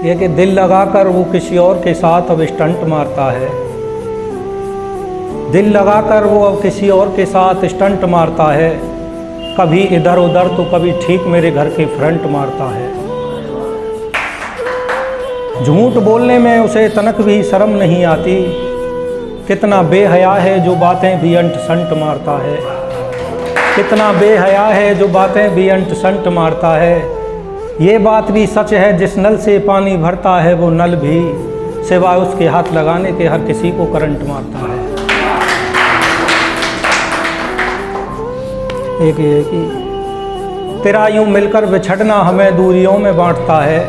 ये कि दिल लगाकर वो किसी और के साथ अब स्टंट मारता है। दिल लगाकर वो अब किसी और के साथ स्टंट मारता है। कभी इधर उधर तो कभी ठीक मेरे घर के फ्रंट मारता है। झूठ बोलने में उसे तनक भी शर्म नहीं आती। कितना बेहया है जो बातें भी अंट संट मारता है। कितना बेहया है जो बातें भी अंट संट मारता है। ये बात भी सच है, जिस नल से पानी भरता है वो नल भी सिवाय उसके हाथ लगाने के हर किसी को करंट मारता है। एक ये कि तेरा यूं मिलकर बिछड़ना हमें दूरियों में बांटता है।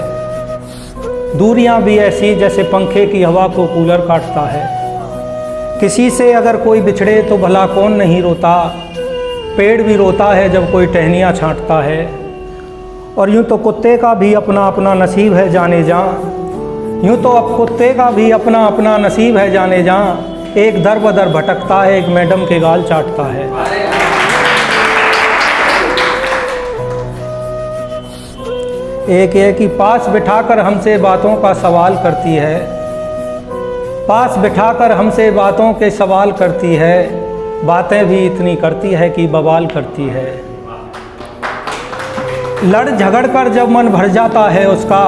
दूरियां भी ऐसी जैसे पंखे की हवा को कूलर काटता है। किसी से अगर कोई बिछड़े तो भला कौन नहीं रोता। पेड़ भी रोता है जब कोई टहनियाँ छांटता है। और यूँ तो कुत्ते का भी अपना अपना नसीब है जाने जा। यूँ तो अब कुत्ते का भी अपना अपना नसीब है जाने जा। एक दर बदर भटकता है, एक मैडम के गाल चाटता है। एक ये कि पास बिठाकर हमसे बातों का सवाल करती है। पास बिठाकर हमसे बातों के सवाल करती है। बातें भी इतनी करती है कि बवाल करती है। लड़ झगड़ कर जब मन भर जाता है उसका,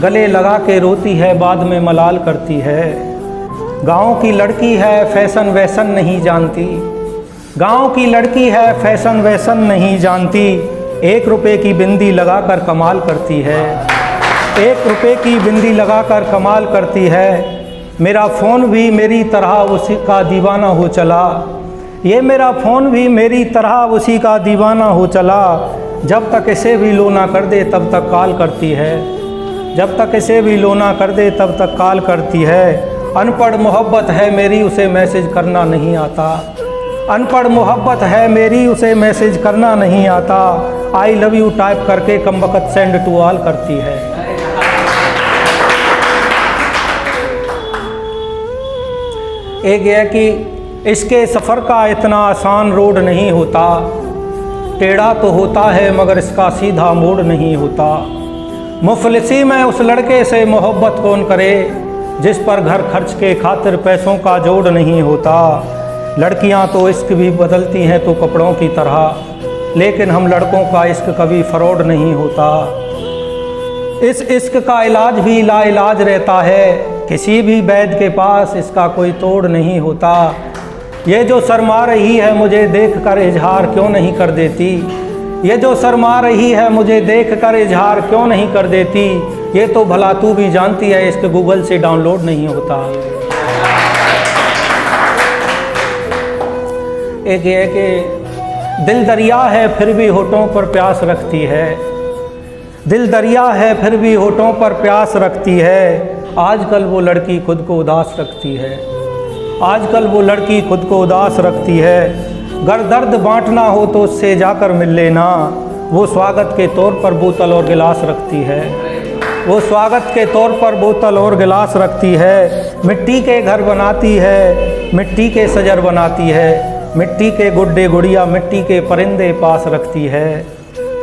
गले लगा के रोती है, बाद में मलाल करती है। गाँव की लड़की है फैशन वैसन नहीं जानती। गाँव की लड़की है फैशन वैसन नहीं जानती। 1 रुपए की बिंदी लगाकर कमाल करती है। 1 रुपए की बिंदी लगाकर कमाल करती है। मेरा फ़ोन भी मेरी तरह उसी का दीवाना हो चला। ये मेरा फ़ोन भी मेरी तरह उसी का दीवाना हो चला। जब तक इसे भी लो ना कर दे तब तक कॉल करती है। जब तक इसे भी लो ना कर दे तब तक कॉल करती है। अनपढ़ मोहब्बत है मेरी, उसे मैसेज करना नहीं आता। अनपढ़ मोहब्बत है मेरी, उसे मैसेज करना नहीं आता। आई लव यू टाइप करके कमबख्त सेंड टू ऑल करती है। एक है कि इसके सफ़र का इतना आसान रोड नहीं होता। टेढ़ा तो होता है मगर इसका सीधा मोड़ नहीं होता। मुफलिसी में उस लड़के से मोहब्बत कौन करे जिस पर घर खर्च के खातिर पैसों का जोड़ नहीं होता। लड़कियां तो इश्क भी बदलती हैं तो कपड़ों की तरह, लेकिन हम लड़कों का इश्क कभी फरौड नहीं होता। इस इश्क का इलाज भी लाइलाज रहता है। किसी भी वैद्य के पास इसका कोई तोड़ नहीं होता। ये जो शर्मा रही है मुझे देखकर इजहार क्यों नहीं कर देती। ये जो शर्मा रही है मुझे देखकर इजहार क्यों नहीं कर देती। ये तो भला तू भी जानती है इसके गूगल से डाउनलोड नहीं होता। एक ये कि दिल दरिया है फिर भी होठों पर प्यास रखती है। दिल दरिया है फिर भी होठों पर प्यास रखती है। आजकल वो लड़की खुद को उदास रखती है। आजकल वो लड़की खुद को उदास रखती है। गर दर्द बांटना हो तो उससे जाकर मिल लेना। वो स्वागत के तौर पर बोतल और गिलास रखती है। वो स्वागत के तौर पर बोतल और गिलास रखती है। मिट्टी के घर बनाती है, मिट्टी के सजर बनाती है। मिट्टी के गुड्डे गुड़िया मिट्टी के परिंदे पास रखती है।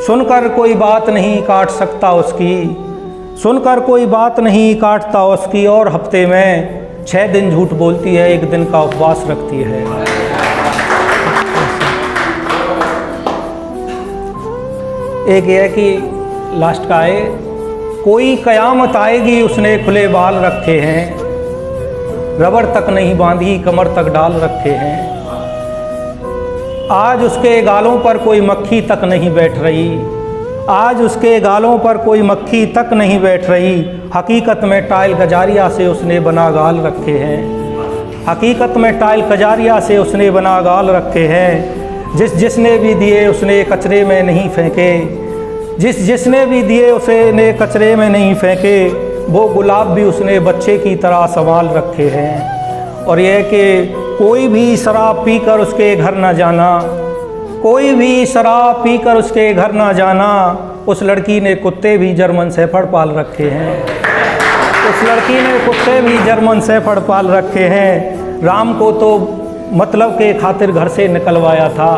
सुनकर कोई बात नहीं काट सकता उसकी। सुनकर कोई बात नहीं काटता उसकी। और हफ्ते में 6 दिन झूठ बोलती है, 1 दिन का उपवास रखती है। एक ये है कि लास्ट का है, कोई कयामत आएगी उसने खुले बाल रखे हैं। रबर तक नहीं बांधी कमर तक डाल रखे हैं। आज उसके गालों पर कोई मक्खी तक नहीं बैठ रही। आज उसके गालों पर कोई मक्खी तक नहीं बैठ रही। हकीकत में टाइल कजारिया से उसने बना गाल रखे हैं। हकीकत में टाइल कजारिया से उसने बना गाल रखे हैं। जिसने भी दिए उसने कचरे में नहीं फेंके। जिसने भी दिए उसने कचरे में नहीं फेंके। वो गुलाब भी उसने बच्चे की तरह संभाल रखे हैं। और यह कि कोई भी शराब पीकर उसके घर न जाना। कोई भी शराब पीकर उसके घर ना जाना। उस लड़की ने कुत्ते भी जर्मन शेफर्ड पाल रखे हैं। उस लड़की ने कुत्ते भी जर्मन शेफर्ड पाल रखे हैं। राम को तो मतलब के खातिर घर से निकलवाया था।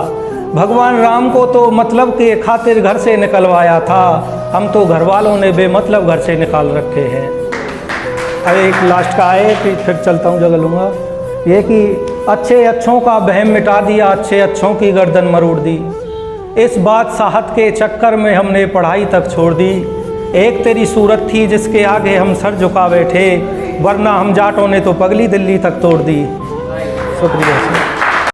भगवान राम को तो मतलब के खातिर घर से निकलवाया था। हम तो घर वालों ने बेमतलब घर से निकाल रखे हैं। अब एक लास्ट का है कि फिर चलता हूँ, जगह लूँगा। ये कि अच्छे अच्छों का बहम मिटा दिया, अच्छे अच्छों की गर्दन मरोड़ दी। इस बादशाहत के चक्कर में हमने पढ़ाई तक छोड़ दी। एक तेरी सूरत थी जिसके आगे हम सर झुका बैठे, वरना हम जाटों ने तो पगली दिल्ली तक तोड़ दी। शुक्रिया।